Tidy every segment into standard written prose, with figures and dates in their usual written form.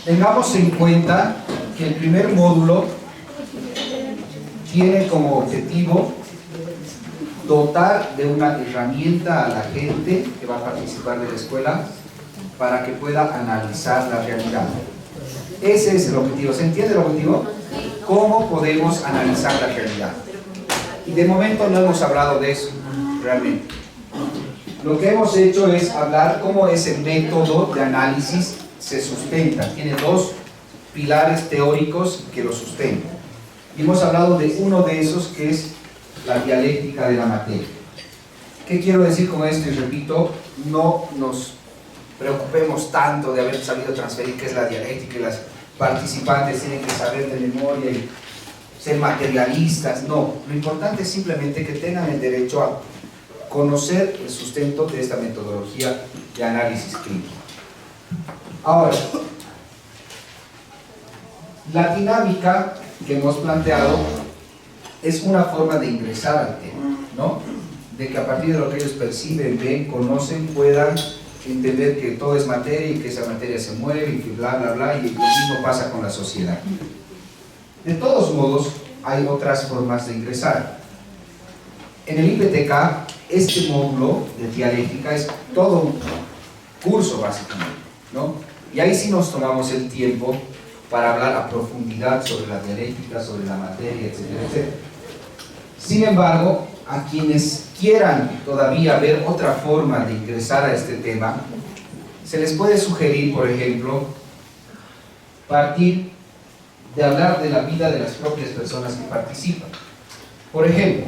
Tengamos en cuenta que el primer módulo tiene como objetivo dotar de una herramienta a la gente que va a participar de la escuela para que pueda analizar la realidad. Ese es el objetivo. ¿Se entiende el objetivo? ¿Cómo podemos analizar la realidad? Y de momento no hemos hablado de eso, realmente. Lo que hemos hecho es hablar cómo ese método de análisis se sustenta. Tiene dos pilares teóricos que lo sustentan. Y hemos hablado de uno de esos, que es la dialéctica de la materia. ¿Qué quiero decir con esto? Y repito, no nos preocupemos tanto de haber sabido transferir qué es la dialéctica y las participantes tienen que saber de memoria y ser materialistas. No, lo importante es simplemente que tengan el derecho a conocer el sustento de esta metodología de análisis crítico. Ahora, la dinámica que hemos planteado es una forma de ingresar al tema, ¿no? De que a partir de lo que ellos perciben, ven, conocen, puedan entender que todo es materia y que esa materia se mueve y que bla, bla, bla, y lo mismo pasa con la sociedad. De todos modos, hay otras formas de ingresar. En el IPTK, este módulo de dialéctica es todo un curso, básicamente, ¿no? Y ahí sí nos tomamos el tiempo para hablar a profundidad sobre la dialéctica, sobre la materia, etcétera, etcétera. Sin embargo, a quienes quieran todavía ver otra forma de ingresar a este tema, se les puede sugerir, por ejemplo, partir de hablar de la vida de las propias personas que participan. Por ejemplo,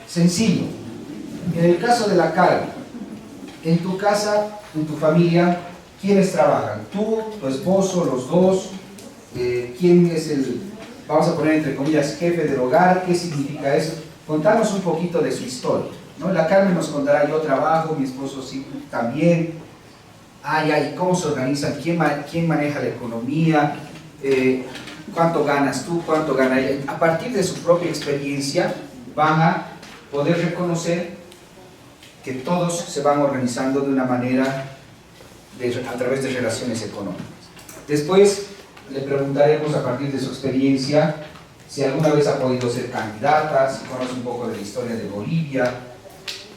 sencillo, en el caso de la carga, en tu casa, en tu familia, ¿quiénes trabajan? ¿Tú, tu esposo, los dos? ¿Quién es el, vamos a poner entre comillas, jefe del hogar? ¿Qué significa eso? Contanos un poquito de su historia, ¿no? La Carmen nos contará: yo trabajo, mi esposo sí, también. ¿Y cómo se organizan? ¿Quién maneja la economía? ¿Cuánto ganas tú? ¿Cuánto gana ella? A partir de su propia experiencia van a poder reconocer que todos se van organizando de una manera a través de relaciones económicas. Después le preguntaremos, a partir de su experiencia, si alguna vez ha podido ser candidata, si conoce un poco de la historia de Bolivia,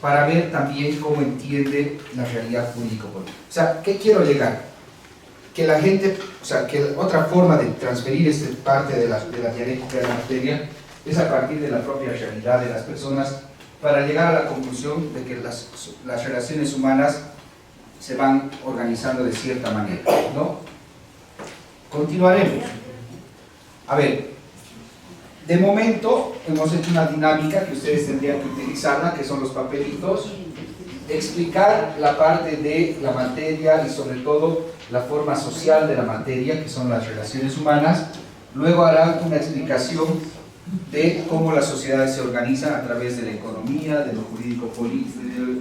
para ver también cómo entiende la realidad jurídico-política. O sea, ¿qué quiero llegar? Que la gente, o sea, que otra forma de transferir esta parte de la dialéctica de la materia es a partir de la propia realidad de las personas, para llegar a la conclusión de que las relaciones humanas se van organizando de cierta manera, ¿no? Continuaremos. A ver, de momento hemos hecho una dinámica que ustedes tendrían que utilizarla, que son los papelitos, explicar la parte de la materia y sobre todo la forma social de la materia, que son las relaciones humanas. Luego harán una explicación de cómo las sociedades se organizan a través de la economía, de lo jurídico-político,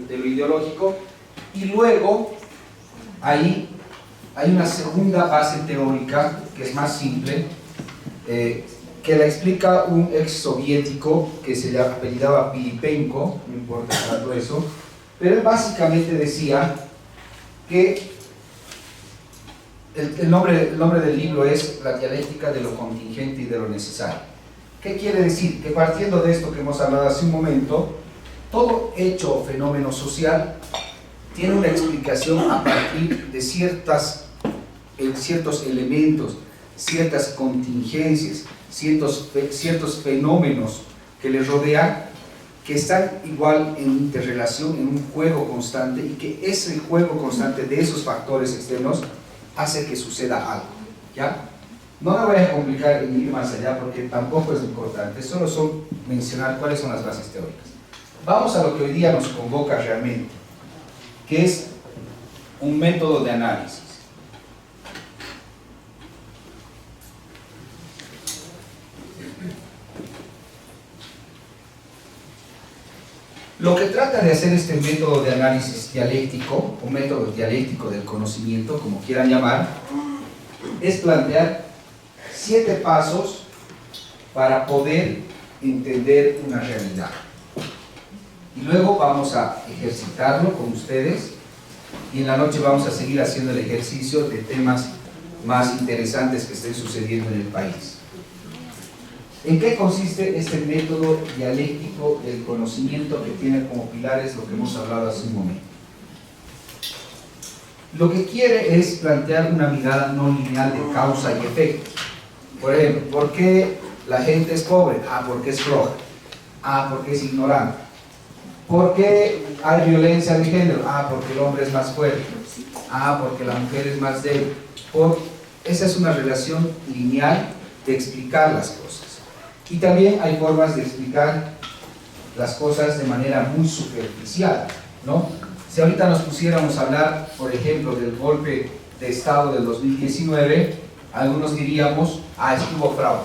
de lo ideológico, y luego ahí hay una segunda base teórica que es más simple, que la explica un ex soviético que se le apellidaba Pilipenko, no importa tanto eso, pero él básicamente decía que el nombre del libro es La dialéctica de lo contingente y de lo necesario. ¿Qué quiere decir? Que partiendo de esto que hemos hablado hace un momento, todo hecho o fenómeno social tiene una explicación a partir de ciertos elementos, ciertas contingencias, ciertos fenómenos que le rodean, que están igual en interrelación, en un juego constante, y que ese juego constante de esos factores externos hace que suceda algo, ¿ya? No me voy a complicar en ir más allá porque tampoco es importante, solo son mencionar cuáles son las bases teóricas. Vamos a lo que hoy día nos convoca realmente, que es un método de análisis. Lo que trata de hacer este método de análisis dialéctico, o método dialéctico del conocimiento, como quieran llamar, es plantear 7 pasos para poder entender una realidad. Y luego vamos a ejercitarlo con ustedes y en la noche vamos a seguir haciendo el ejercicio de temas más interesantes que estén sucediendo en el país. ¿En qué consiste este método dialéctico del conocimiento que tiene como pilares lo que hemos hablado hace un momento? Lo que quiere es plantear una mirada no lineal de causa y efecto. Por ejemplo, ¿por qué la gente es pobre? Ah, porque es floja. Ah, porque es ignorante. ¿Por qué hay violencia de género? Ah, porque el hombre es más fuerte. Ah, porque la mujer es más débil. Esa es una relación lineal de explicar las cosas. Y también hay formas de explicar las cosas de manera muy superficial, ¿no? Si ahorita nos pusiéramos a hablar, por ejemplo, del golpe de Estado del 2019, algunos diríamos, ah, es que hubo fraude.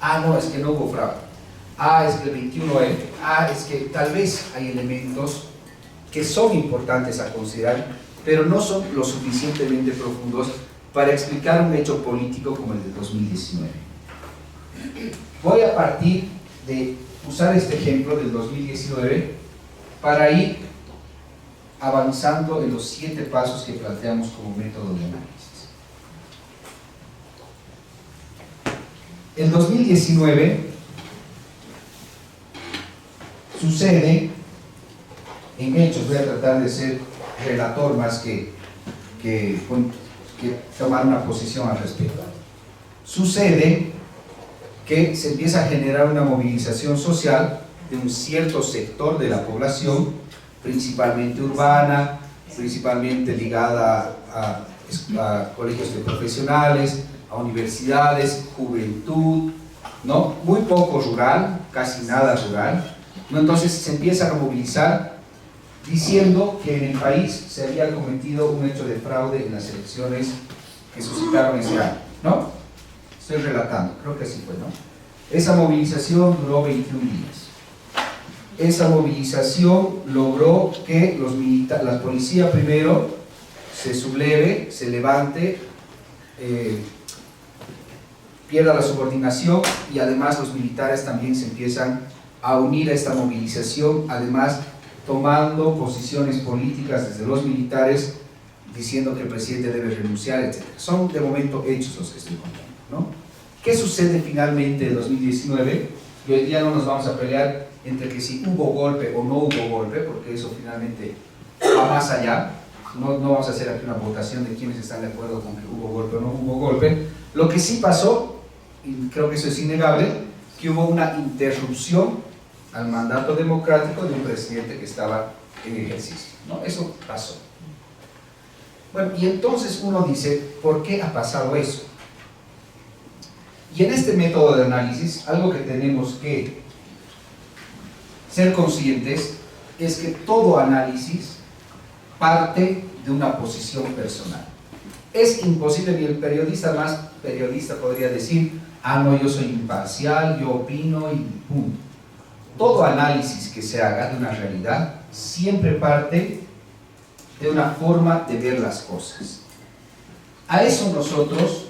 Ah, no, es que no hubo fraude. Ah, es que el 21F. Ah, es que tal vez hay elementos que son importantes a considerar, pero no son lo suficientemente profundos para explicar un hecho político como el de 2019. Voy a partir de usar este ejemplo del 2019 para ir avanzando en los 7 pasos que planteamos como método de análisis. El 2019 sucede en hechos, voy a tratar de ser relator más que tomar una posición al respecto. Sucede que se empieza a generar una movilización social de un cierto sector de la población, principalmente urbana, principalmente ligada a colegios de profesionales, a universidades, juventud, ¿no? Muy poco rural, casi nada rural, ¿no? Entonces se empieza a movilizar diciendo que en el país se había cometido un hecho de fraude en las elecciones que suscitaron ese año, ¿no? Estoy relatando, creo que así fue, ¿no? Esa movilización duró 21 días. Esa movilización logró que la policía primero se subleve, se levante, pierda la subordinación, y además los militares también se empiezan a unir a esta movilización, además tomando posiciones políticas desde los militares, diciendo que el presidente debe renunciar, etc. Son de momento hechos los que estoy contando, ¿no? ¿Qué sucede finalmente en 2019? Y hoy día no nos vamos a pelear entre que si hubo golpe o no hubo golpe, porque eso finalmente va más allá. No vamos a hacer aquí una votación de quienes están de acuerdo con que hubo golpe o no hubo golpe. Lo que sí pasó, y creo que eso es innegable, que hubo una interrupción al mandato democrático de un presidente que estaba en ejercicio, ¿no? Eso pasó. Bueno, y entonces uno dice, ¿por qué ha pasado eso? Y en este método de análisis, algo que tenemos que ser conscientes es que todo análisis parte de una posición personal. Es imposible, ni el periodista más periodista podría decir, ah, no, yo soy imparcial, yo opino y punto. Todo análisis que se haga de una realidad siempre parte de una forma de ver las cosas. A eso nosotros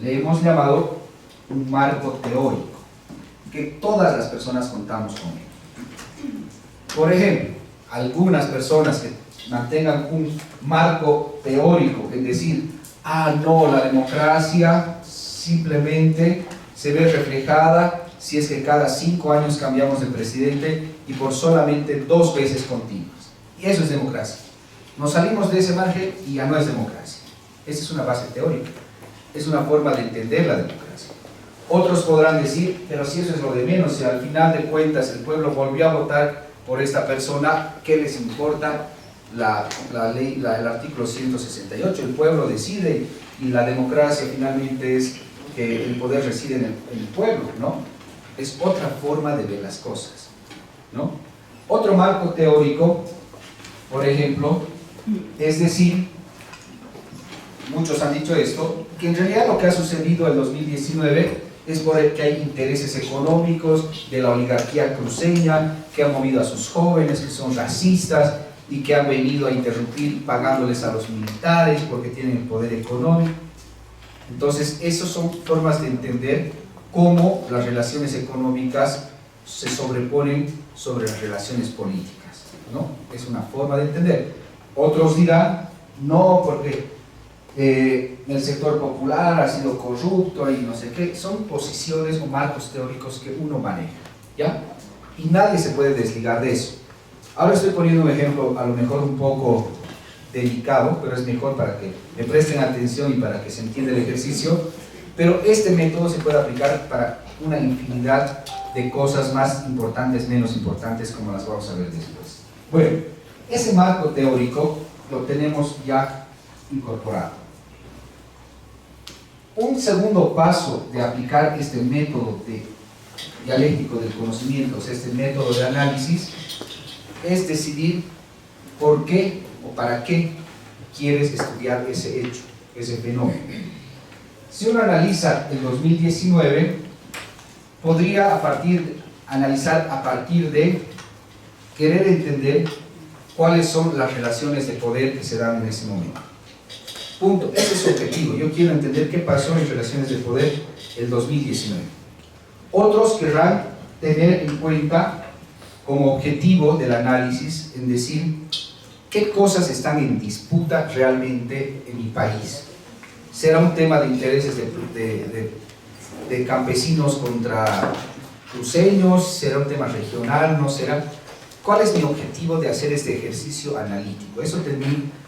le hemos llamado un marco teórico, que todas las personas contamos con él. Por ejemplo, algunas personas que mantengan un marco teórico, es decir, ah, no, la democracia simplemente se ve reflejada si es que cada 5 años cambiamos de presidente y por solamente 2 veces continuas. Y eso es democracia. Nos salimos de ese margen y ya no es democracia. Esa es una base teórica. Es una forma de entender la democracia. Otros podrán decir, pero si eso es lo de menos, si al final de cuentas el pueblo volvió a votar por esta persona, ¿qué les importa la ley, el artículo 168? El pueblo decide y la democracia finalmente es que el poder reside en el pueblo, ¿no? Es otra forma de ver las cosas, ¿no? Otro marco teórico, por ejemplo, es decir, muchos han dicho esto, que en realidad lo que ha sucedido en 2019 es porque hay intereses económicos de la oligarquía cruceña que han movido a sus jóvenes, que son racistas y que han venido a interrumpir pagándoles a los militares porque tienen el poder económico. Entonces, esas son formas de entender cómo las relaciones económicas se sobreponen sobre las relaciones políticas, ¿no? Es una forma de entender. Otros dirán, no porque el sector popular ha sido corrupto y no sé qué. Son posiciones o marcos teóricos que uno maneja, ¿ya? Y nadie se puede desligar de eso. Ahora estoy poniendo un ejemplo a lo mejor un poco delicado, pero es mejor para que me presten atención y para que se entienda el ejercicio. Pero este método se puede aplicar para una infinidad de cosas más importantes, menos importantes, como las vamos a ver después. Bueno, ese marco teórico lo tenemos ya incorporado. Un segundo paso de aplicar este método dialéctico del conocimiento, o sea, este método de análisis, es decidir por qué o para qué quieres estudiar ese hecho, ese fenómeno. Si uno analiza el 2019, podría analizar a partir de querer entender cuáles son las relaciones de poder que se dan en ese momento. Punto. Ese es su objetivo. Yo quiero entender qué pasó en relaciones de poder el 2019. Otros querrán tener en cuenta como objetivo del análisis en decir qué cosas están en disputa realmente en mi país. ¿Será un tema de intereses de campesinos contra cruceños? ¿Será un tema regional? ¿No será? ¿Cuál es mi objetivo de hacer este ejercicio analítico? Eso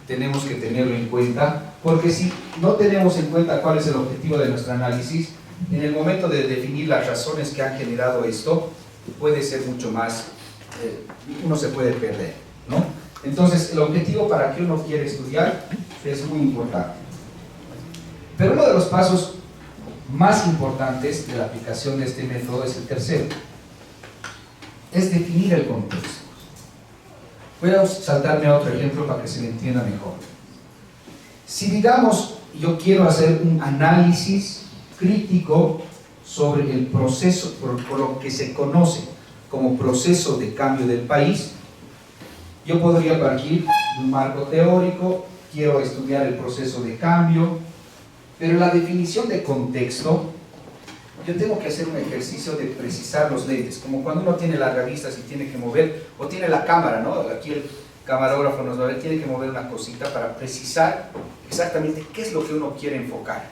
tenemos que tenerlo en cuenta, porque si no tenemos en cuenta cuál es el objetivo de nuestro análisis, en el momento de definir las razones que han generado esto, puede ser mucho más, uno se puede perder, ¿no? Entonces, el objetivo para que uno quiere estudiar es muy importante. Pero uno de los pasos más importantes de la aplicación de este método es el tercero, es definir el contexto. Voy a saltarme a otro ejemplo para que se me entienda mejor. Si digamos, yo quiero hacer un análisis crítico sobre el proceso, por lo que se conoce como proceso de cambio del país, yo podría partir de un marco teórico, quiero estudiar el proceso de cambio, pero la definición de contexto, yo tengo que hacer un ejercicio de precisar los lentes, como cuando uno tiene largavistas y tiene que mover, o tiene la cámara, ¿no? Aquí el camarógrafo nos va a ver, tiene que mover una cosita para precisar exactamente qué es lo que uno quiere enfocar.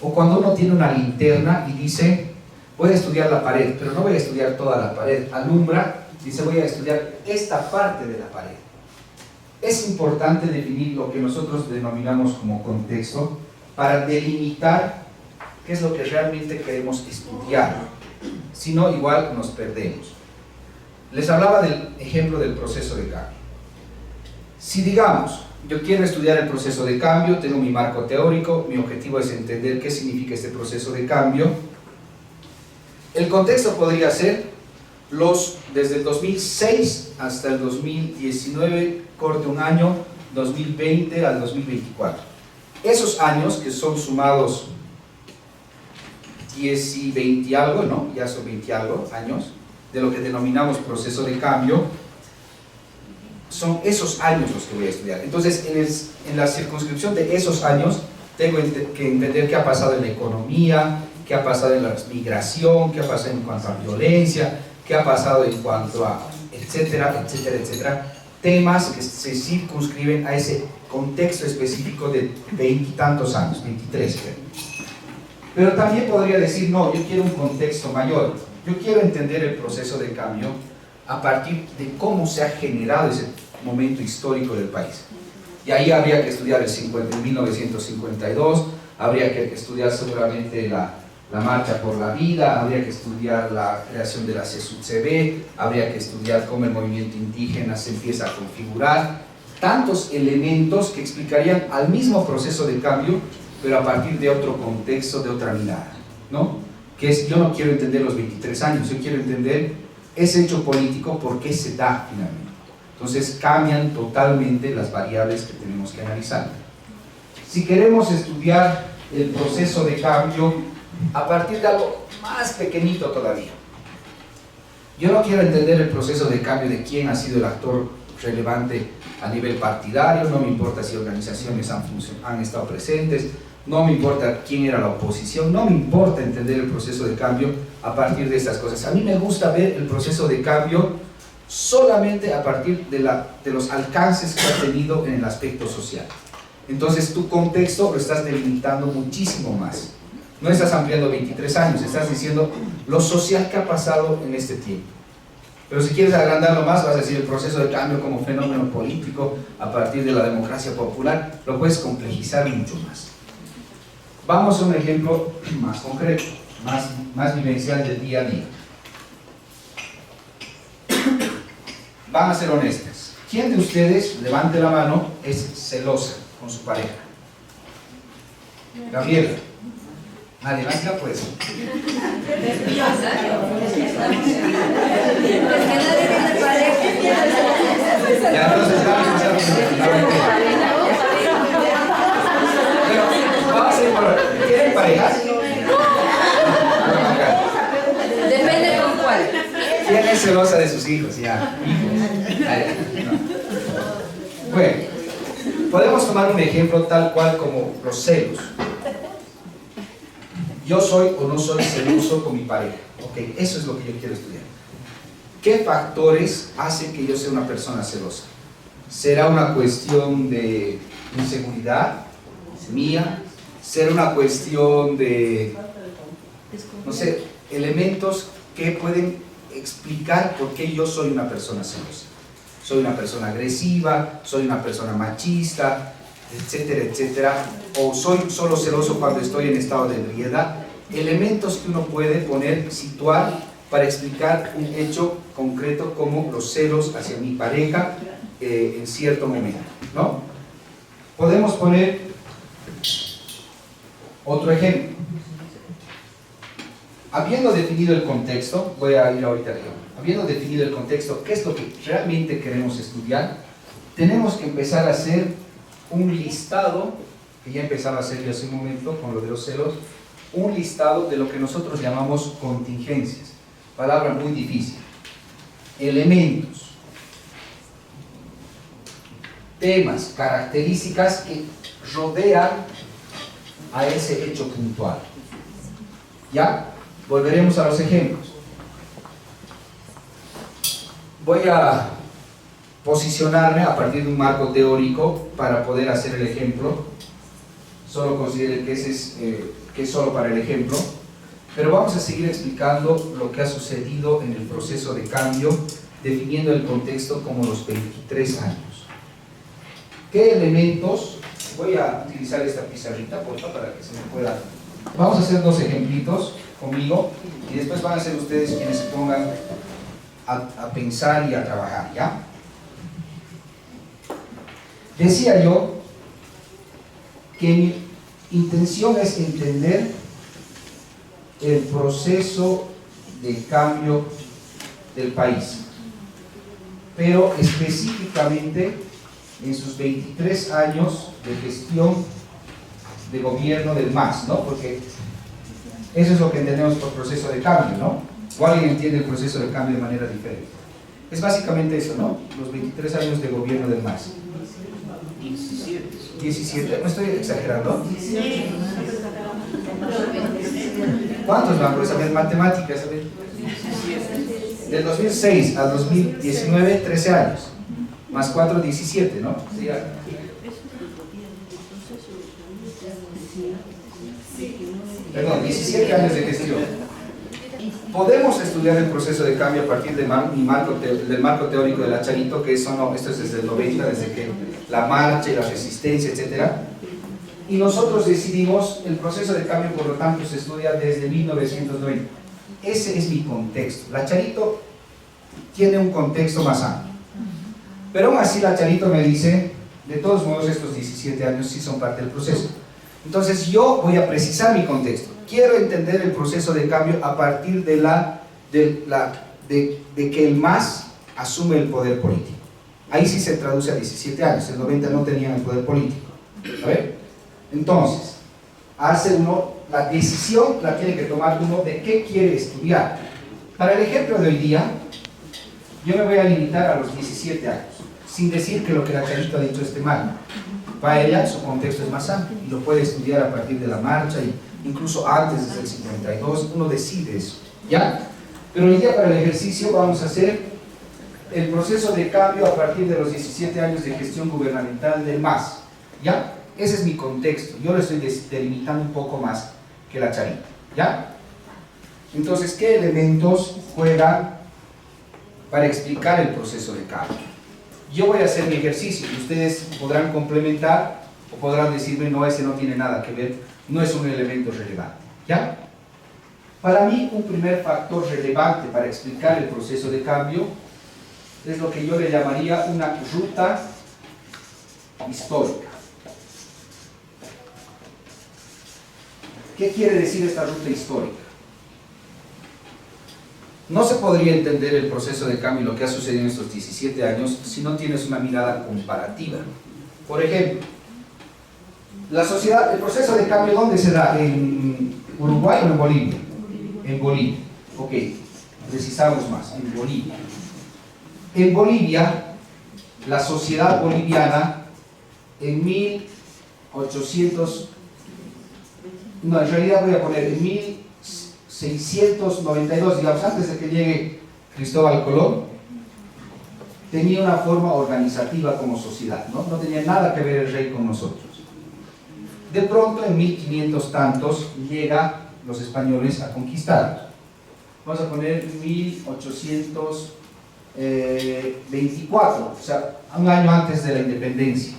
O cuando uno tiene una linterna y dice, voy a estudiar la pared, pero no voy a estudiar toda la pared, alumbra, dice voy a estudiar esta parte de la pared. Es importante definir lo que nosotros denominamos como contexto para delimitar qué es lo que realmente queremos estudiar, si no igual nos perdemos. Les hablaba del ejemplo del proceso de cambio. Si digamos, yo quiero estudiar el proceso de cambio, tengo mi marco teórico, mi objetivo es entender qué significa este proceso de cambio. El contexto podría ser desde el 2006 hasta el 2019, corte un año, 2020 al 2024. Esos años que son sumados 10 y 20 y algo, ¿no? Ya son 20 y algo años, de lo que denominamos proceso de cambio, son esos años los que voy a estudiar. Entonces, en la circunscripción de esos años, tengo que entender qué ha pasado en la economía, qué ha pasado en la migración, qué ha pasado en cuanto a violencia, qué ha pasado en cuanto a etcétera, etcétera, etcétera. Temas que se circunscriben a ese contexto específico de 20 y tantos años, 23 creo. Pero también podría decir, no, yo quiero un contexto mayor. Yo quiero entender el proceso de cambio a partir de cómo se ha generado ese momento histórico del país. Y ahí habría que estudiar el 1952, habría que estudiar seguramente la Marcha por la Vida, habría que estudiar la creación de la CSUCB, habría que estudiar cómo el movimiento indígena se empieza a configurar. Tantos elementos que explicarían al mismo proceso de cambio, pero a partir de otro contexto, de otra mirada, ¿no? Que es, yo no quiero entender los 23 años, yo quiero entender ese hecho político, por qué se da finalmente. Entonces cambian totalmente las variables que tenemos que analizar. Si queremos estudiar el proceso de cambio a partir de algo más pequeñito todavía, yo no quiero entender el proceso de cambio de quién ha sido el actor relevante a nivel partidario, no me importa si organizaciones han estado presentes, no me importa quién era la oposición, no me importa entender el proceso de cambio a partir de estas cosas. A mí me gusta ver el proceso de cambio solamente a partir de los alcances que ha tenido en el aspecto social. Entonces tu contexto lo estás delimitando muchísimo más. No estás ampliando 23 años, estás diciendo lo social que ha pasado en este tiempo. Pero si quieres agrandarlo más, vas a decir el proceso de cambio como fenómeno político a partir de la democracia popular, lo puedes complejizar mucho más. Vamos a un ejemplo más concreto, más vivencial del día a día. Van a ser honestas. ¿Quién de ustedes, levante la mano, es celosa con su pareja? Gabriela. Nadie más la puede. Ya entonces vamos a ir por... ¿Tienen parejas? Depende con cuál. ¿Quién es celosa de sus hijos? Ya. No. Bueno, podemos tomar un ejemplo tal cual como los celos. Yo soy o no soy celoso con mi pareja. Ok, eso es lo que yo quiero estudiar. ¿Qué factores hacen que yo sea una persona celosa? ¿Será una cuestión de inseguridad mía? ¿Será una cuestión de, no sé, elementos que pueden explicar por qué yo soy una persona celosa? ¿Soy una persona agresiva? ¿Soy una persona machista? Etcétera, etcétera. ¿O soy solo celoso cuando estoy en estado de ebriedad? Elementos que uno puede poner, situar para explicar un hecho concreto como los celos hacia mi pareja en cierto momento, ¿no? Podemos poner otro ejemplo. Habiendo definido el contexto, voy a ir ahorita al ejemplo. Habiendo definido el contexto, ¿qué es lo que realmente queremos estudiar? Tenemos que empezar a hacer un listado, que ya empezaba a hacer yo hace un momento con lo de los celos, un listado de lo que nosotros llamamos contingencias. Palabra muy difícil. Elementos, temas, características que rodean a ese hecho puntual. ¿Ya? Volveremos a los ejemplos. Voy a posicionarme a partir de un marco teórico para poder hacer el ejemplo. Solo consideren que que es solo para el ejemplo, pero vamos a seguir explicando lo que ha sucedido en el proceso de cambio, definiendo el contexto como los 23 años. ¿Qué elementos? Voy a utilizar esta pizarrita, por favor, para que se me pueda... Vamos a hacer dos ejemplitos conmigo y después van a ser ustedes quienes se pongan a pensar y a trabajar, ¿ya? Decía yo que mi intención es entender el proceso de cambio del país, pero específicamente en sus 23 años de gestión de gobierno del MAS, ¿no? Porque eso es lo que entendemos por proceso de cambio, ¿no? O alguien entiende el proceso de cambio de manera diferente. Es básicamente eso, ¿no? Los 23 años de gobierno del MAS. 17, ¿no estoy exagerando? ¿Cuántos van por esa matemática? Del 2006 al 2019, 13 años. Más 4, 17, ¿no? Perdón, 17 años de gestión. Podemos estudiar el proceso de cambio a partir del marco teórico de la Charito, que esto es desde el 90, desde que la marcha y la resistencia, etc. Y nosotros decidimos, el proceso de cambio, por lo tanto, se estudia desde 1990. Ese es mi contexto. La Charito tiene un contexto más amplio. Pero aún así la Charito me dice, de todos modos, estos 17 años sí son parte del proceso. Entonces yo voy a precisar mi contexto. Quiero entender el proceso de cambio a partir de que el MAS asume el poder político. Ahí sí se traduce a 17 años, en 90 no tenían el poder político. ¿A ver? Entonces, hace uno, la decisión la tiene que tomar uno de qué quiere estudiar. Para el ejemplo de hoy día, yo me voy a limitar a los 17 años, sin decir que lo que la Charito ha dicho esté mal. Para ella su contexto es más amplio y lo puede estudiar a partir de la marcha y incluso antes, desde el 52, uno decide eso, ¿ya? Pero hoy día para el ejercicio vamos a hacer el proceso de cambio a partir de los 17 años de gestión gubernamental del MAS, ¿ya? Ese es mi contexto. Yo lo estoy delimitando un poco más que la charita, ¿ya? Entonces, ¿qué elementos juegan para explicar el proceso de cambio? Yo voy a hacer mi ejercicio y ustedes podrán complementar o podrán decirme, no, ese no tiene nada que ver, no es un elemento relevante, ¿ya? Para mí, un primer factor relevante para explicar el proceso de cambio es lo que yo le llamaría una ruta histórica. ¿Qué quiere decir esta ruta histórica? No se podría entender el proceso de cambio y lo que ha sucedido en estos 17 años si no tienes una mirada comparativa. Por ejemplo, la sociedad, el proceso de cambio, ¿dónde se da? ¿En Uruguay o en Bolivia? En Bolivia. Ok, precisamos más, en Bolivia. En Bolivia, la sociedad boliviana en 1800, no, en realidad voy a poner en 1692, digamos, antes de que llegue Cristóbal Colón, tenía una forma organizativa como sociedad, ¿no? No tenía nada que ver el rey con nosotros. De pronto, en 1500 tantos, llega los españoles a conquistar. Vamos a poner 1824, o sea, un año antes de la independencia.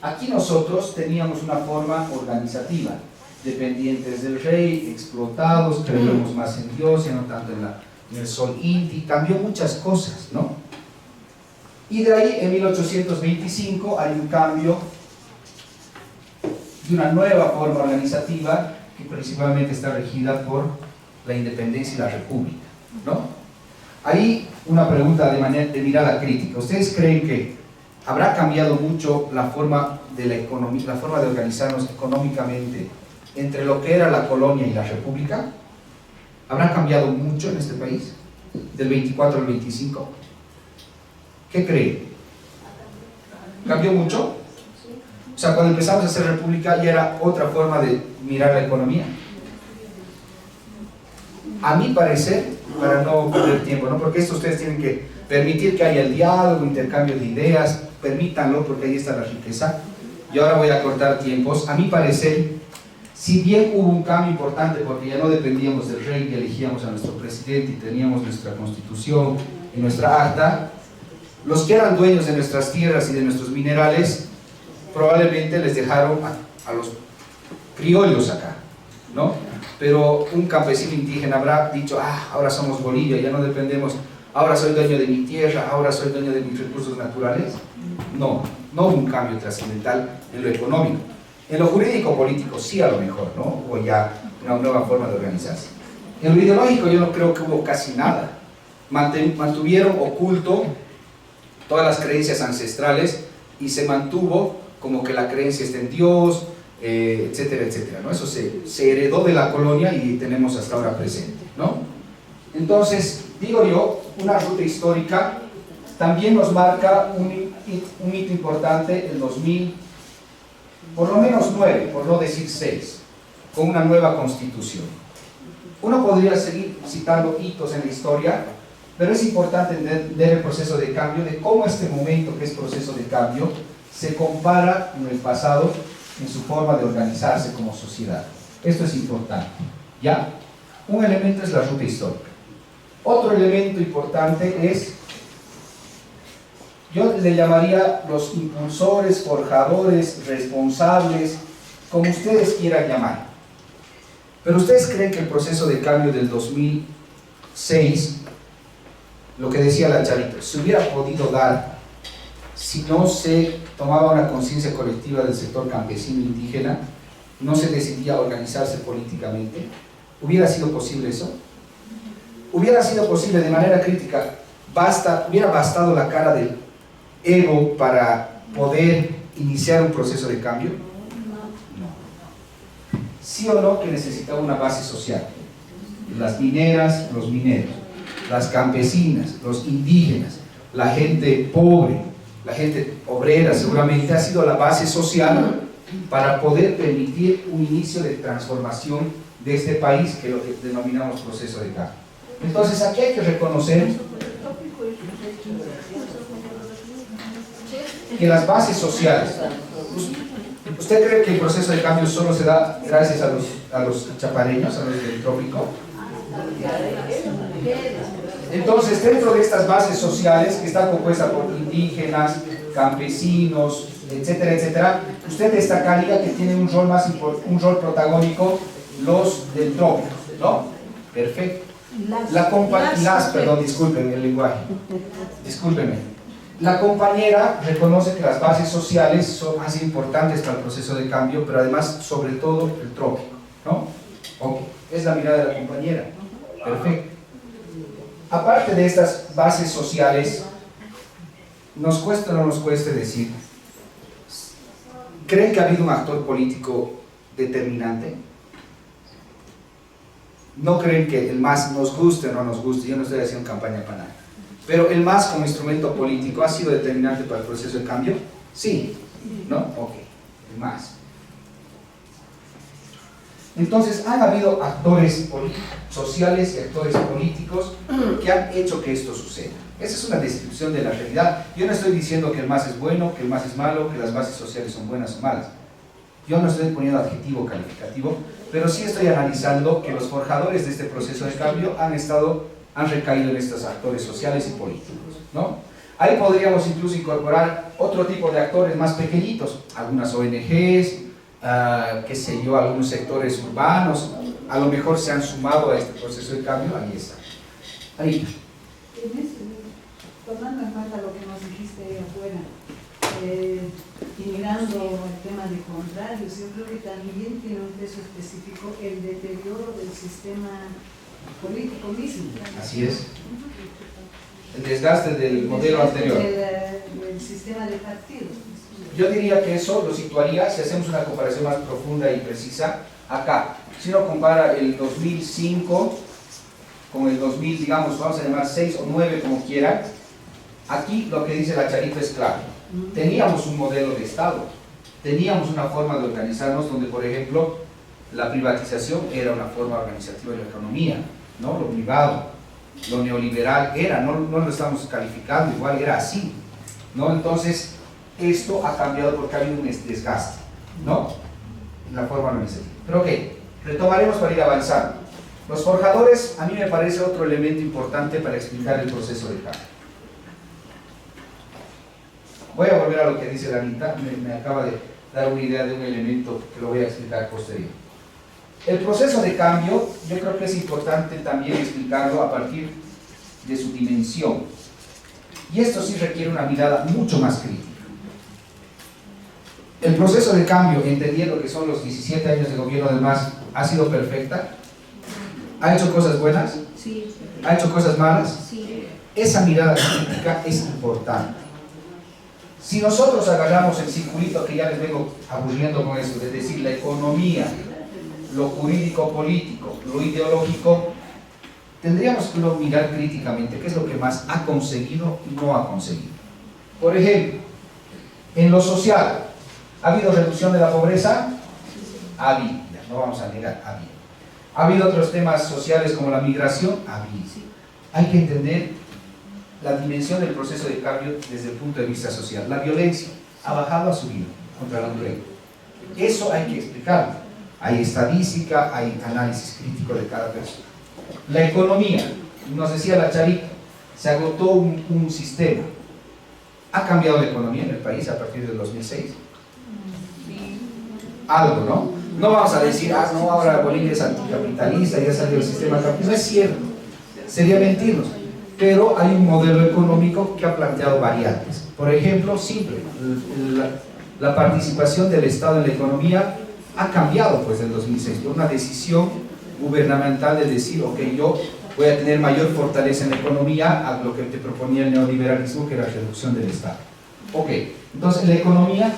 Aquí nosotros teníamos una forma organizativa, dependientes del rey, explotados, creíamos más en Dios, y no tanto en el sol Inti, cambió muchas cosas, ¿no? Y de ahí, en 1825, hay un cambio de una nueva forma organizativa que principalmente está regida por la independencia y la república, ¿no? Ahí una pregunta de mirada crítica. ¿Ustedes creen que habrá cambiado mucho la forma de la economía, la forma de organizarnos económicamente entre lo que era la colonia y la república? ¿Habrá cambiado mucho en este país? Del 24 al 25. ¿Qué creen? ¿Cambió mucho? O sea, cuando empezamos a hacer república ya era otra forma de mirar la economía. A mi parecer, para no perder tiempo, ¿no? Porque esto ustedes tienen que permitir que haya el diálogo, intercambio de ideas, permítanlo porque ahí está la riqueza. Y ahora voy a cortar tiempos. A mi parecer, si bien hubo un cambio importante porque ya no dependíamos del rey y elegíamos a nuestro presidente y teníamos nuestra constitución y nuestra acta, los que eran dueños de nuestras tierras y de nuestros minerales probablemente les dejaron a los criollos acá, ¿no? Pero un campesino indígena habrá dicho, ahora somos Bolivia, ya no dependemos, ahora soy dueño de mi tierra, ahora soy dueño de mis recursos naturales. No, no hubo un cambio trascendental en lo económico. En lo jurídico-político sí, a lo mejor, ¿no? Hubo ya una nueva forma de organizarse. En lo ideológico yo no creo que hubo casi nada. Mantuvieron oculto todas las creencias ancestrales y se mantuvo como que la creencia está en Dios, etcétera, etcétera, ¿no? Eso se heredó de la colonia y tenemos hasta ahora presente, ¿no? Entonces, digo yo, una ruta histórica también nos marca un hito importante, el 2000, por lo menos 9, por no decir 6, con una nueva constitución. Uno podría seguir citando hitos en la historia, pero es importante entender el proceso de cambio, de cómo este momento que es proceso de cambio se compara con el pasado en su forma de organizarse como sociedad. Esto es importante, ¿ya? Un elemento es la ruta histórica. Otro elemento importante es, yo le llamaría los impulsores, forjadores, responsables, como ustedes quieran llamar. Pero ustedes creen que el proceso de cambio del 2006, lo que decía la Charita, se hubiera podido dar si no se tomaba una conciencia colectiva del sector campesino indígena, no se decidía organizarse políticamente? ¿Hubiera sido posible eso? ¿Hubiera sido posible de manera crítica? ¿Hubiera bastado la cara del ego para poder iniciar un proceso de cambio? No. ¿Sí o no que necesitaba una base social? Las mineras, los mineros, las campesinas, los indígenas, la gente pobre, la gente obrera, seguramente ha sido la base social para poder permitir un inicio de transformación de este país que lo que denominamos proceso de cambio. Entonces aquí hay que reconocer que las bases sociales, ¿Usted cree que el proceso de cambio solo se da gracias a los chapareños, a los del trópico? Entonces, dentro de estas bases sociales, que están compuestas por indígenas, campesinos, etcétera, etcétera, usted destacaría que tienen un rol protagónico los del trópico, ¿no? Perfecto. Perdón, disculpen el lenguaje. Discúlpenme. La compañera reconoce que las bases sociales han sido importantes para el proceso de cambio, pero además, sobre todo, el trópico, ¿no? Ok, es la mirada de la compañera. Perfecto. Aparte de estas bases sociales, nos cuesta o no nos cueste decir, ¿creen que ha habido un actor político determinante? ¿No creen que el MAS nos guste o no nos guste? Yo no estoy haciendo campaña para nada. Pero el MAS como instrumento político ha sido determinante para el proceso de cambio. Sí, ¿no? Ok, el MAS. Entonces, han habido actores sociales y actores políticos que han hecho que esto suceda. Esa es una descripción de la realidad. Yo no estoy diciendo que el MAS es bueno, que el MAS es malo, que las bases sociales son buenas o malas. Yo no estoy poniendo adjetivo calificativo, pero sí estoy analizando que los forjadores de este proceso de cambio han recaído en estos actores sociales y políticos, ¿no? Ahí podríamos incluso incorporar otro tipo de actores más pequeñitos, algunas ONGs, qué sé yo, algunos sectores urbanos, a lo mejor se han sumado a este proceso de cambio. Ahí está. Ahí. Tomando en cuenta lo que nos dijiste ahí afuera, y mirando el tema de contrarios, yo creo que también tiene un peso específico el deterioro del sistema político mismo. Así es. El desgaste del modelo anterior. Del sistema de partidos. Yo diría que eso lo situaría, si hacemos una comparación más profunda y precisa, acá. Si uno compara el 2005 con el 2000, digamos, vamos a llamar 6 o 9, como quieran, aquí lo que dice la Charito es claro. Teníamos un modelo de Estado, teníamos una forma de organizarnos donde, por ejemplo, la privatización era una forma organizativa de la economía, ¿no? Lo privado, lo neoliberal era, no lo estamos calificando, igual era así, ¿no? Entonces, esto ha cambiado porque ha habido un desgaste, ¿no? En la forma organizativa. Pero ok, retomaremos para ir avanzando. Los forjadores, a mí me parece otro elemento importante para explicar el proceso de cambio. Voy a volver a lo que dice la Anita, me acaba de dar una idea de un elemento que lo voy a explicar posterior. El proceso de cambio, yo creo que es importante también explicarlo a partir de su dimensión. Y esto sí requiere una mirada mucho más crítica. El proceso de cambio, entendiendo que son los 17 años de gobierno del MAS, ¿ha sido perfecta? ¿Ha hecho cosas buenas? Sí. ¿Ha hecho cosas malas? Sí. Esa mirada crítica es importante. Si nosotros agarramos el circulito que ya les vengo aburriendo con esto, es decir, la economía, lo jurídico-político, lo ideológico, tendríamos que mirar críticamente qué es lo que más ha conseguido y no ha conseguido. Por ejemplo, en lo social, ¿ha habido reducción de la pobreza? Ha habido, no vamos a negar, ha habido. ¿Ha habido otros temas sociales como la migración? Ha habido. Hay que entender la dimensión del proceso de cambio desde el punto de vista social. La violencia ha bajado, ha subido contra la mujer. Eso hay que explicarlo. Hay estadística, hay análisis crítico de cada persona. La economía, nos decía la Charita, se agotó un sistema. ¿Ha cambiado la economía en el país a partir del 2006? Algo, ¿no? No vamos a decir, no, ahora Bolivia es anticapitalista, ya salió el sistema capitalista. No es cierto, sería mentirnos. Pero hay un modelo económico que ha planteado variantes. Por ejemplo, simple, la participación del Estado en la economía ha cambiado pues en 2006 por una decisión gubernamental de decir, ok, yo voy a tener mayor fortaleza en la economía a lo que te proponía el neoliberalismo, que era la reducción del Estado. Ok, entonces en la economía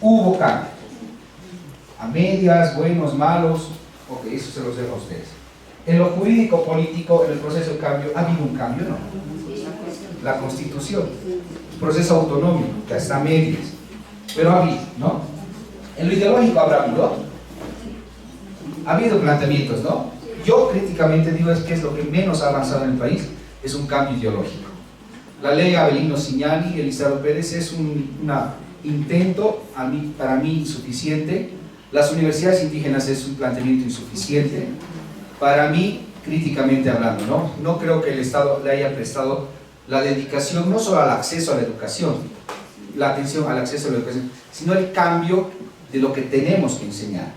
hubo cambio. A medias, buenos, malos, ok, eso se los dejo a ustedes. En lo jurídico-político, en el proceso de cambio, ¿ha habido un cambio? No. La Constitución, proceso autonómico, que está a medias, pero ha habido, ¿no? En lo ideológico habrá habido. Ha habido planteamientos, ¿no? Yo críticamente digo es que es lo que menos ha avanzado en el país, es un cambio ideológico. La ley Avelino Signani y Elizardo Pérez es intento, para mí insuficiente. Las universidades indígenas es un planteamiento insuficiente. Para mí, críticamente hablando, no creo que el Estado le haya prestado la dedicación no solo al acceso a la educación, la atención al acceso a la educación, sino el cambio de lo que tenemos que enseñar.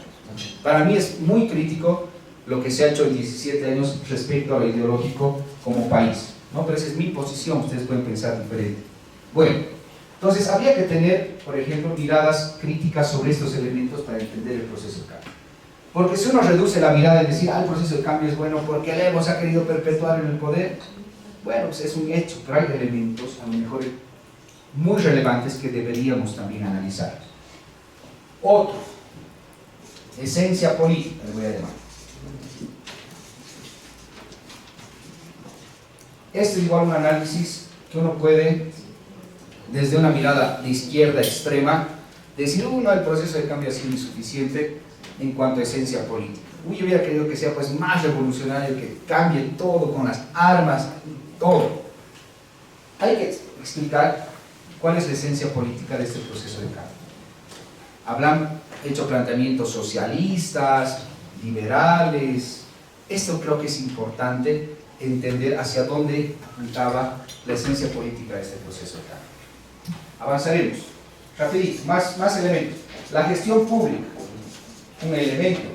Para mí es muy crítico lo que se ha hecho en 17 años respecto a lo ideológico como país, ¿no? Pero esa es mi posición, ustedes pueden pensar diferente. Bueno, entonces habría que tener, por ejemplo, miradas críticas sobre estos elementos para entender el proceso de cambio. Porque si uno reduce la mirada y decir, el proceso de cambio es bueno porque el Evo se ha querido perpetuar en el poder, bueno, pues es un hecho, pero hay elementos, a lo mejor muy relevantes, que deberíamos también analizar. Otro, esencia política, le voy a llamar. Este es igual un análisis que uno puede, desde una mirada de izquierda extrema, decir, el proceso de cambio ha sido insuficiente en cuanto a esencia política. Yo hubiera querido que sea pues más revolucionario, que cambie todo con las armas, todo. Hay que explicar cuál es la esencia política de este proceso de cambio. Han hecho planteamientos socialistas, liberales. Esto creo que es importante entender hacia dónde apuntaba la esencia política de este proceso de cambio. Avanzaremos. Rapidito, más elementos. La gestión pública, un elemento.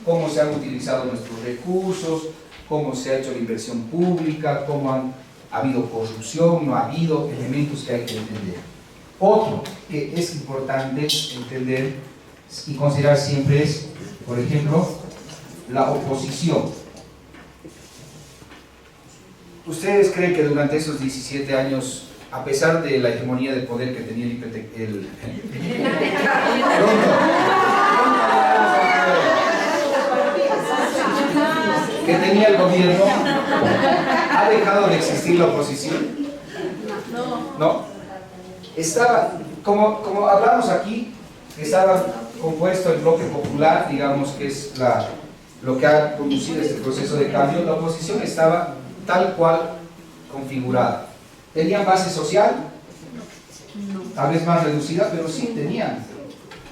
Cómo se han utilizado nuestros recursos, cómo se ha hecho la inversión pública, cómo ha habido corrupción, no ha habido, elementos que hay que entender. Otro que es importante entender y considerar siempre es, por ejemplo, la oposición. ¿Ustedes creen que durante esos 17 años, a pesar de la hegemonía de poder que tenía que tenía el gobierno, ha dejado de existir la oposición? No. Estaba, como hablamos aquí, estaba compuesto el bloque popular, digamos que es lo que ha conducido este proceso de cambio. La oposición estaba tal cual configurada. ¿Tenían base social? Tal vez más reducida, pero sí tenían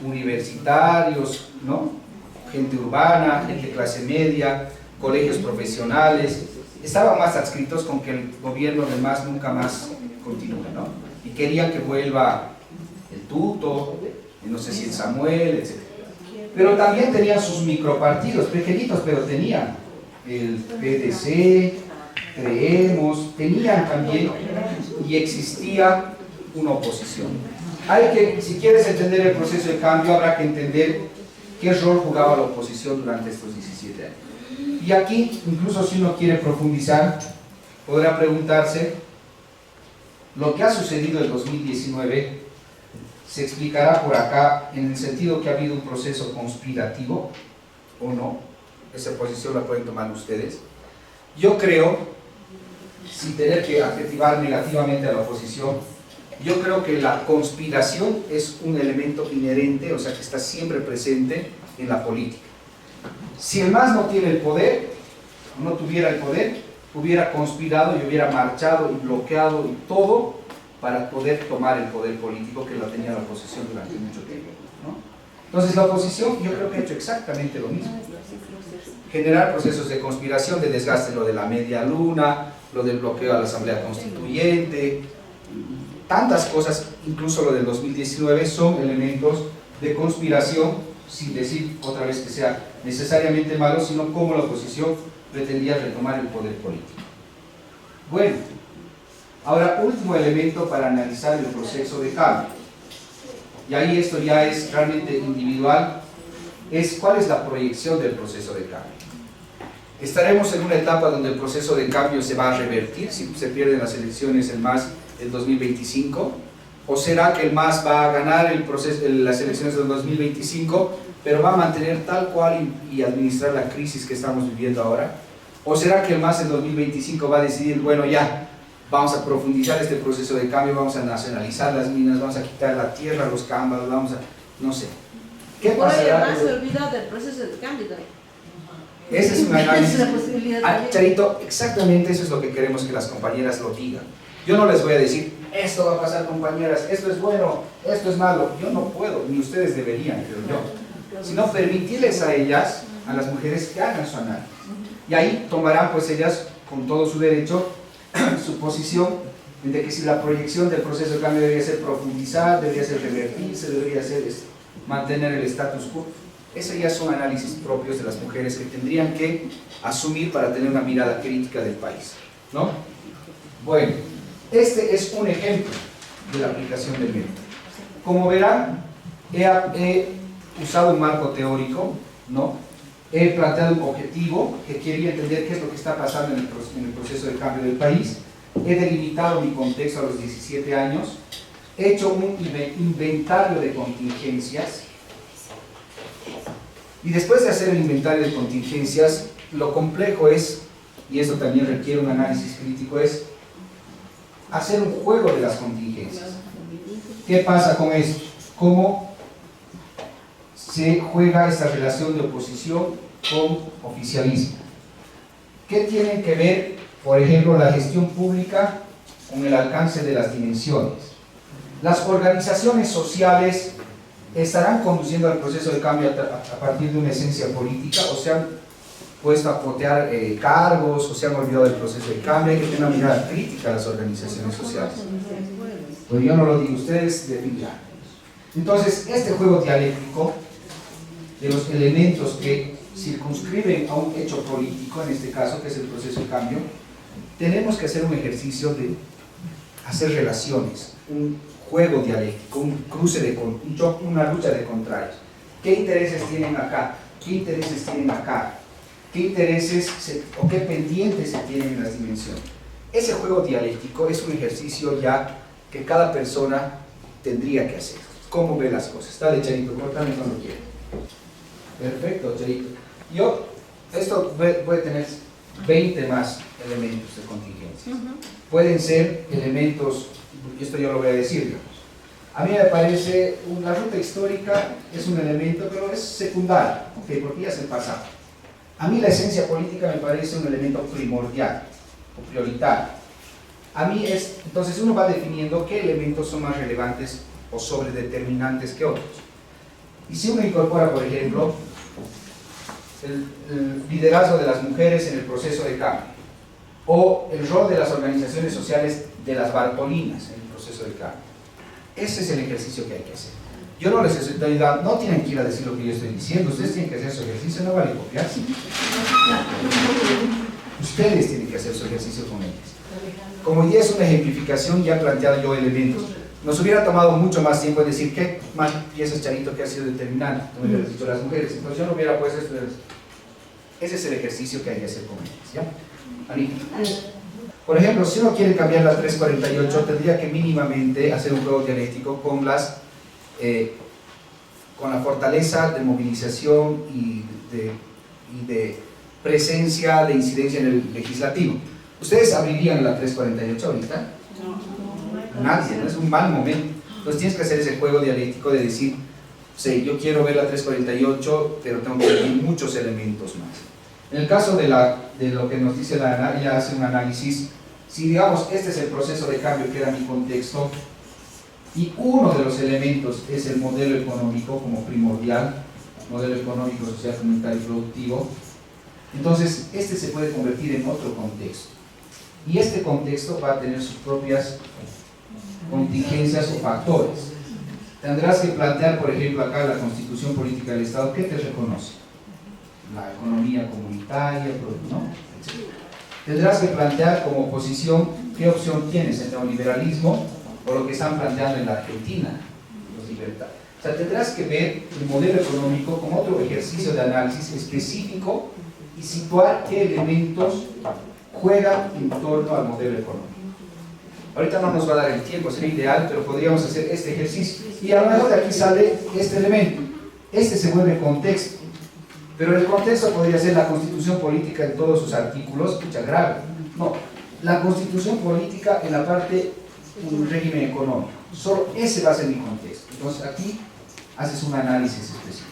universitarios, ¿no? Gente urbana, gente de clase media, colegios profesionales. Estaban más adscritos con que el gobierno del MAS nunca más continúe, ¿no? Y querían que vuelva el Tuto, no sé si el Samuel, etc. Pero también tenían sus micropartidos, pequeñitos, pero tenían el PDC, Creemos, tenían también, y existía una oposición. Si quieres entender el proceso de cambio, habrá que entender qué rol jugaba la oposición durante estos 17 años. Y aquí, incluso si uno quiere profundizar, podrá preguntarse, lo que ha sucedido en 2019 se explicará por acá en el sentido que ha habido un proceso conspirativo o no. Esa posición la pueden tomar ustedes. Yo creo, sin tener que adjetivar negativamente a la oposición, yo creo que la conspiración es un elemento inherente, o sea que está siempre presente en la política. Si el MAS no tiene el poder, no tuviera el poder, hubiera conspirado y hubiera marchado y bloqueado y todo para poder tomar el poder político que lo tenía la oposición durante mucho tiempo, ¿no? Entonces la oposición yo creo que ha hecho exactamente lo mismo. Generar procesos de conspiración, de desgaste, lo de la media luna, lo del bloqueo a la Asamblea Constituyente, tantas cosas, incluso lo del 2019, son elementos de conspiración, sin decir otra vez que sea necesariamente malo, sino cómo la oposición pretendía retomar el poder político. Bueno, ahora último elemento para analizar el proceso de cambio, y ahí esto ya es realmente individual, es cuál es la proyección del proceso de cambio. ¿Estaremos en una etapa donde el proceso de cambio se va a revertir si se pierden las elecciones el MAS el 2025? ¿O será que el MAS va a ganar las elecciones del 2025, pero va a mantener tal cual y administrar la crisis que estamos viviendo ahora? ¿O será que el MAS en 2025 va a decidir, bueno, ya, vamos a profundizar este proceso de cambio, vamos a nacionalizar las minas, vamos a quitar la tierra, los cámbaros, vamos a, no sé. ¿Qué pasará? Por ahí se olvida del proceso de cambio. Ese es un análisis. Es la posibilidad. Charito, exactamente eso es lo que queremos que las compañeras lo digan. Yo no les voy a decir, esto va a pasar, compañeras, esto es bueno, esto es malo. Yo no puedo, ni ustedes deberían, creo yo. Sino permitirles a ellas, a las mujeres, que hagan su análisis. Y ahí tomarán pues ellas, con todo su derecho, su posición de que si la proyección del proceso de cambio debería ser profundizar, debería ser revertirse, debería ser mantener el status quo. Esos ya son análisis propios de las mujeres que tendrían que asumir para tener una mirada crítica del país, ¿no? Bueno, este es un ejemplo de la aplicación del método. Como verán, he usado un marco teórico, ¿no? He planteado un objetivo que quería entender qué es lo que está pasando en el proceso de cambio del país. He delimitado mi contexto a los 17 años. He hecho un inventario de contingencias. Y después de hacer el inventario de contingencias, lo complejo es, y eso también requiere un análisis crítico, es hacer un juego de las contingencias. ¿Qué pasa con esto? ¿Cómo se juega esta relación de oposición con oficialismo? ¿Qué tienen que ver, por ejemplo, la gestión pública con el alcance de las dimensiones? Las organizaciones sociales estarán conduciendo al proceso de cambio a partir de una esencia política, o se han puesto a potear cargos, o se han olvidado del proceso de cambio. Hay que tener una mirada crítica a las organizaciones sociales. Pues yo no lo digo, ustedes definirán. Entonces, este juego dialéctico de los elementos que circunscriben a un hecho político, en este caso, que es el proceso de cambio, tenemos que hacer un ejercicio de hacer relaciones, un juego dialéctico, un cruce de una lucha de contrarios. ¿Qué intereses tienen acá? ¿Qué intereses tienen acá? ¿Qué intereses o qué pendientes se tienen en las dimensiones? Ese juego dialéctico es un ejercicio ya que cada persona tendría que hacer. ¿Cómo ve las cosas? Dale, Charito, córtame cuando quieras. Perfecto, Charito. Esto puede tener 20 más elementos de contingencia. Pueden ser elementos, y esto yo lo voy a decir, digamos. A mí me parece, la ruta histórica es un elemento, pero es secundario, ¿okay? Porque ya es el pasado. A mí la esencia política me parece un elemento primordial o prioritario. A mí entonces uno va definiendo qué elementos son más relevantes o sobredeterminantes que otros. Y si uno incorpora, por ejemplo, el liderazgo de las mujeres en el proceso de cambio, o el rol de las organizaciones sociales de las bartolinas en el proceso de cambio, ese es el ejercicio que hay que hacer. Yo no les estoy ayudando, no tienen que ir a decir lo que yo estoy diciendo, ustedes tienen que hacer su ejercicio, no vale copiarse. Ustedes tienen que hacer su ejercicio con ellos. Como hoy día es una ejemplificación, ya he planteado yo elementos. Nos hubiera tomado mucho más tiempo en decir qué más piezas, Charito, que ha sido determinante, como me hubieras dicho las mujeres. Entonces yo no hubiera puesto esto. Ese es el ejercicio que hay que hacer con ellos, ¿ya? Anita. Por ejemplo, si uno quiere cambiar la 348, tendría que mínimamente hacer un juego dialéctico con la fortaleza de movilización y de presencia, de incidencia en el legislativo. ¿Ustedes abrirían la 348 ahorita? No. Nadie, ¿no? Es un mal momento. Entonces tienes que hacer ese juego dialéctico de decir, sí, yo quiero ver la 348, pero tengo que ver muchos elementos más. En el caso de lo que nos dice la Ana, ella hace un análisis. Si digamos, este es el proceso de cambio que era mi contexto, y uno de los elementos es el modelo económico como primordial, modelo económico, social, comunitario y productivo, entonces este se puede convertir en otro contexto. Y este contexto va a tener sus propias contingencias o factores. Tendrás que plantear, por ejemplo, acá la Constitución Política del Estado, ¿qué te reconoce? La economía comunitaria, ¿no? Tendrás que plantear como oposición qué opción tienes, el neoliberalismo o lo que están planteando en la Argentina, los libertarios. O sea, tendrás que ver el modelo económico como otro ejercicio de análisis específico y situar qué elementos juegan en torno al modelo económico. Ahorita no nos va a dar el tiempo, sería ideal, pero podríamos hacer este ejercicio. Y a lo mejor de aquí sale este elemento. Este se vuelve contexto. Pero el contexto podría ser la Constitución Política en todos sus artículos, mucha grave. No, la Constitución Política en la parte un régimen económico. Solo ese va a ser mi contexto. Entonces aquí haces un análisis específico.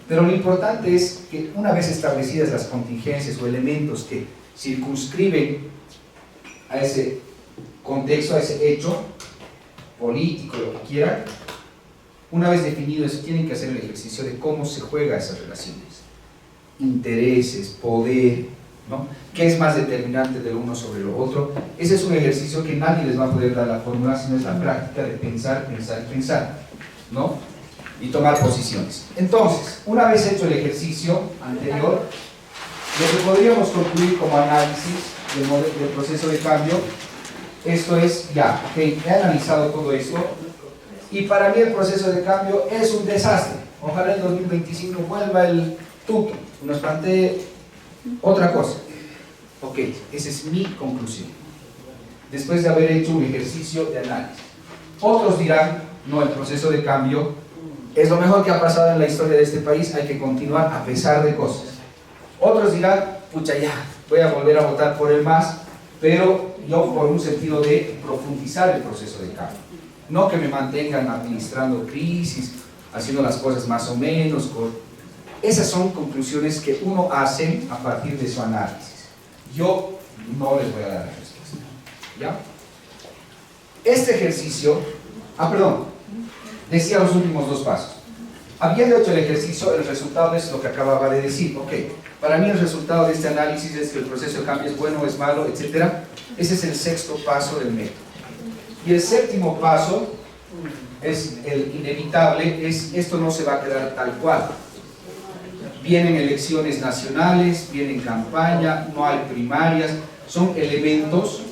Pero lo importante es que una vez establecidas las contingencias o elementos que circunscriben a ese contexto, a ese hecho político, lo que quieran. Una vez definido eso, tienen que hacer el ejercicio de cómo se juega esas relaciones, intereses, poder, ¿no? ¿Qué es más determinante del uno sobre lo otro? Ese es un ejercicio que nadie les va a poder dar la fórmula, sino es la práctica de pensar, pensar y pensar, ¿no? Y tomar posiciones. Entonces, una vez hecho el ejercicio anterior, lo que podríamos concluir como análisis del proceso de cambio, esto es, ya, ok, he analizado todo esto, y para mí el proceso de cambio es un desastre. Ojalá en 2025 vuelva el tuto, nos plantee otra cosa. Ok, esa es mi conclusión, después de haber hecho un ejercicio de análisis. Otros dirán, no, el proceso de cambio es lo mejor que ha pasado en la historia de este país, hay que continuar a pesar de cosas. Otros dirán, pucha ya, voy a volver a votar por el MAS, pero yo por un sentido de profundizar el proceso de cambio. No que me mantengan administrando crisis, haciendo las cosas más o menos. Esas son conclusiones que uno hace a partir de su análisis. Yo no les voy a dar la respuesta. ¿Ya? Este ejercicio, decía los últimos dos pasos. Habiendo hecho el ejercicio, el resultado es lo que acababa de decir. Ok, para mí el resultado de este análisis es que el proceso de cambio es bueno o es malo, etc. Ese es el sexto paso del método. Y el séptimo paso es el inevitable, es esto no se va a quedar tal cual. Vienen elecciones nacionales, vienen campaña, no hay primarias, son elementos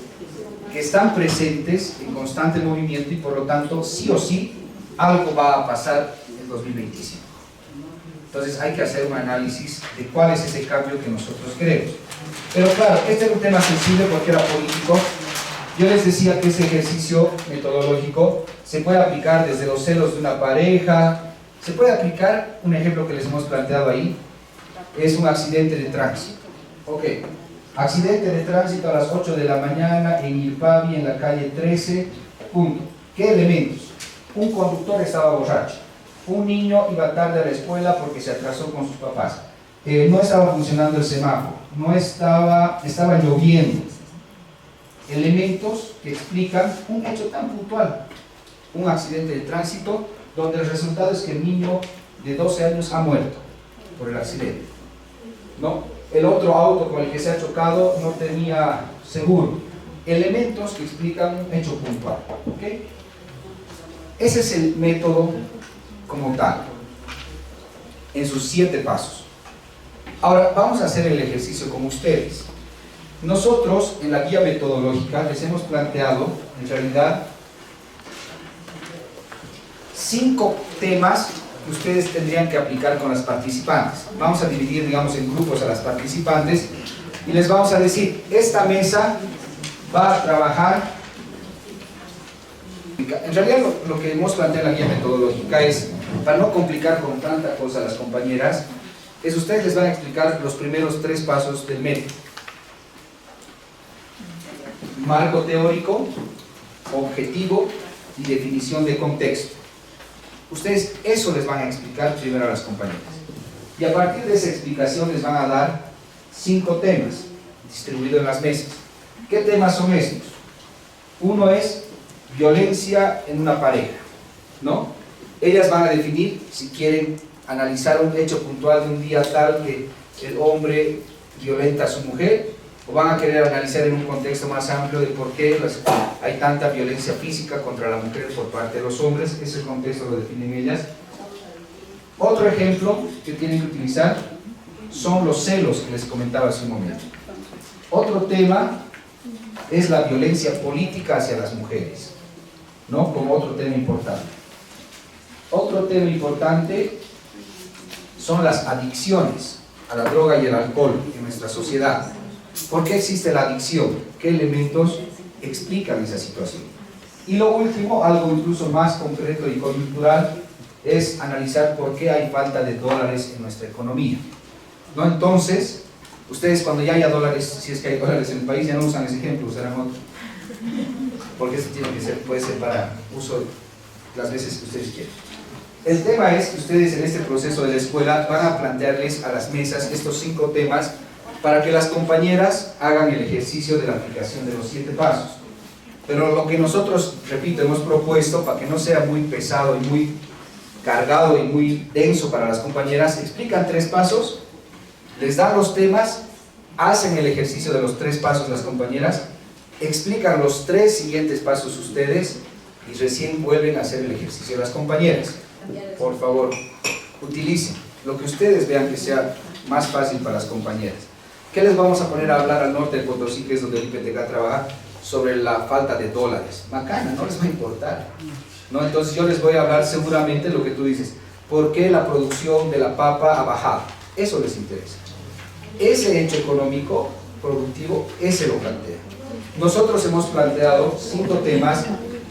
que están presentes en constante movimiento y por lo tanto sí o sí algo va a pasar en 2025. Entonces hay que hacer un análisis de cuál es ese cambio que nosotros queremos. Pero claro, este es un tema sensible porque era político. Yo les decía que ese ejercicio metodológico se puede aplicar desde los celos de una pareja, se puede aplicar, un ejemplo que les hemos planteado ahí, es un accidente de tránsito. Ok, accidente de tránsito a las 8 de la mañana en Ilpavi, en la calle 13, punto. ¿Qué elementos? Un conductor estaba borracho, un niño iba tarde a la escuela porque se atrasó con sus papás, no estaba funcionando el semáforo, estaba lloviendo. Elementos que explican un hecho tan puntual, un accidente de tránsito donde el resultado es que el niño de 12 años ha muerto por el accidente, ¿no? El otro auto con el que se ha chocado no tenía seguro. Elementos que explican un hecho puntual, ¿ok? Ese es el método como tal, en sus 7 pasos. Ahora vamos a hacer el ejercicio con ustedes. Nosotros en la guía metodológica les hemos planteado en realidad 5 temas que ustedes tendrían que aplicar con las participantes. Vamos a dividir, digamos, en grupos a las participantes y les vamos a decir, esta mesa va a trabajar. En realidad lo que hemos planteado en la guía metodológica es, para no complicar con tanta cosa a las compañeras, es ustedes les van a explicar los primeros 3 pasos del método. Marco teórico, objetivo y definición de contexto. Ustedes eso les van a explicar primero a las compañeras. Y a partir de esa explicación les van a dar 5 temas distribuidos en las mesas. ¿Qué temas son estos? Uno es violencia en una pareja, ¿no? Ellas van a definir si quieren analizar un hecho puntual de un día tal que el hombre violenta a su mujer, o van a querer analizar en un contexto más amplio de por qué hay tanta violencia física contra la mujer por parte de los hombres. Ese contexto lo definen ellas. Otro ejemplo que tienen que utilizar son los celos que les comentaba hace un momento. Otro tema es la violencia política hacia las mujeres, ¿no? Como otro tema importante. Otro tema importante son las adicciones a la droga y el alcohol en nuestra sociedad. ¿Por qué existe la adicción? ¿Qué elementos explican esa situación? Y lo último, algo incluso más concreto y coyuntural, es analizar por qué hay falta de dólares en nuestra economía, ¿no? Entonces, ustedes cuando ya haya dólares, si es que hay dólares en el país, ya no usan ese ejemplo, usarán otro. Porque eso tiene que ser, puede ser para uso las veces que ustedes quieran. El tema es que ustedes en este proceso de la escuela van a plantearles a las mesas estos 5 temas para que las compañeras hagan el ejercicio de la aplicación de los 7 pasos. Pero lo que nosotros, repito, hemos propuesto, para que no sea muy pesado y muy cargado y muy denso para las compañeras, explican 3 pasos, les dan los temas, hacen el ejercicio de los 3 pasos las compañeras, explican los 3 siguientes pasos ustedes y recién vuelven a hacer el ejercicio las compañeras. Por favor, utilicen lo que ustedes vean que sea más fácil para las compañeras. ¿Qué les vamos a poner a hablar al norte de Potosí, que es donde el IPTK trabaja? Sobre la falta de dólares. Bacana, no les va a importar, ¿no? Entonces yo les voy a hablar seguramente lo que tú dices. ¿Por qué la producción de la papa ha bajado? Eso les interesa. Ese hecho económico, productivo, ese lo plantea. Nosotros hemos planteado 5 temas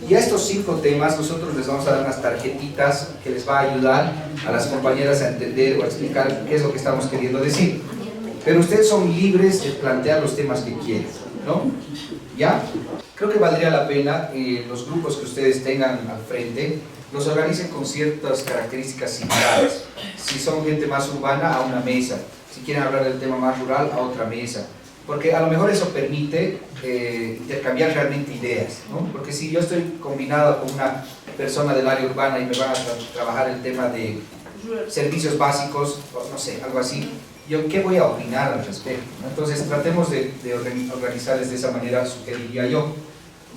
y a estos 5 temas nosotros les vamos a dar unas tarjetitas que les va a ayudar a las compañeras a entender o a explicar qué es lo que estamos queriendo decir. Pero ustedes son libres de plantear los temas que quieren, ¿no? ¿Ya? Creo que valdría la pena los grupos que ustedes tengan al frente los organicen con ciertas características similares. Si son gente más urbana, a una mesa. Si quieren hablar del tema más rural, a otra mesa. Porque a lo mejor eso permite intercambiar realmente ideas, ¿no? Porque si yo estoy combinado con una persona del área urbana y me van a trabajar el tema de servicios básicos, o no sé, algo así, ¿yo qué voy a opinar al respecto? Entonces tratemos de organizarles de esa manera, sugeriría yo.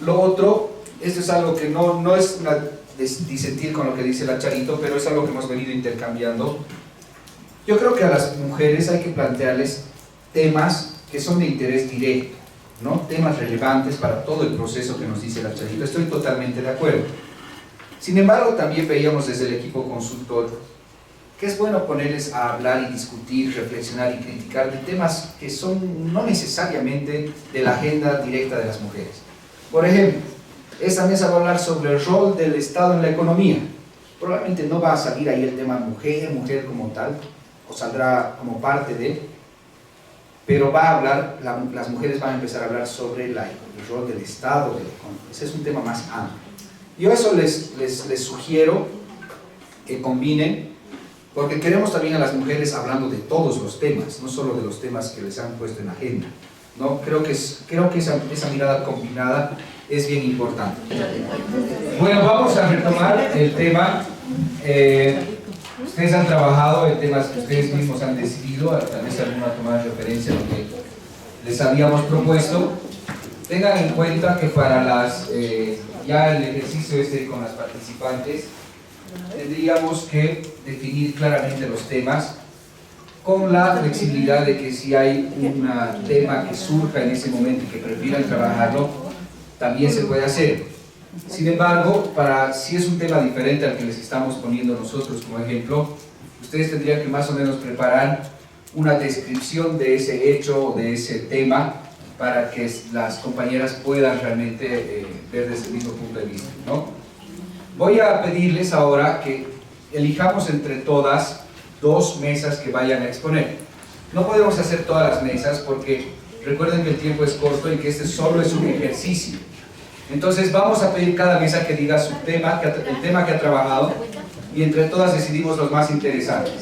Lo otro, esto es algo que no es una disentir con lo que dice la Charito, pero es algo que hemos venido intercambiando. Yo creo que a las mujeres hay que plantearles temas que son de interés directo, ¿no? Temas relevantes para todo el proceso que nos dice la Charito. Estoy totalmente de acuerdo. Sin embargo, también veíamos desde el equipo consultor que es bueno ponerles a hablar y discutir, reflexionar y criticar de temas que son no necesariamente de la agenda directa de las mujeres. Por ejemplo, esta mesa va a hablar sobre el rol del Estado en la economía. Probablemente no va a salir ahí el tema mujer como tal, o saldrá como parte de, pero va a hablar, las mujeres van a empezar a hablar sobre el rol del Estado, de la economía. Ese es un tema más amplio. Yo eso les sugiero que combinen, porque queremos también a las mujeres hablando de todos los temas, no solo de los temas que les han puesto en agenda, ¿no? Creo que esa mirada combinada es bien importante. Bueno, vamos a retomar el tema. Ustedes han trabajado en temas que ustedes mismos han decidido, tal vez alguna tomada de referencia a lo que les habíamos propuesto. Tengan en cuenta que para ya el ejercicio con las participantes, tendríamos que definir claramente los temas con la flexibilidad de que si hay un tema que surja en ese momento y que prefieran trabajarlo, también se puede hacer. Sin embargo, si es un tema diferente al que les estamos poniendo nosotros como ejemplo, ustedes tendrían que más o menos preparar una descripción de ese hecho o de ese tema para que las compañeras puedan realmente ver desde el mismo punto de vista, ¿no? Voy a pedirles ahora que elijamos entre todas 2 mesas que vayan a exponer. No podemos hacer todas las mesas porque recuerden que el tiempo es corto y que este solo es un ejercicio. Entonces vamos a pedir cada mesa que diga su tema, el tema que ha trabajado, y entre todas decidimos los más interesantes.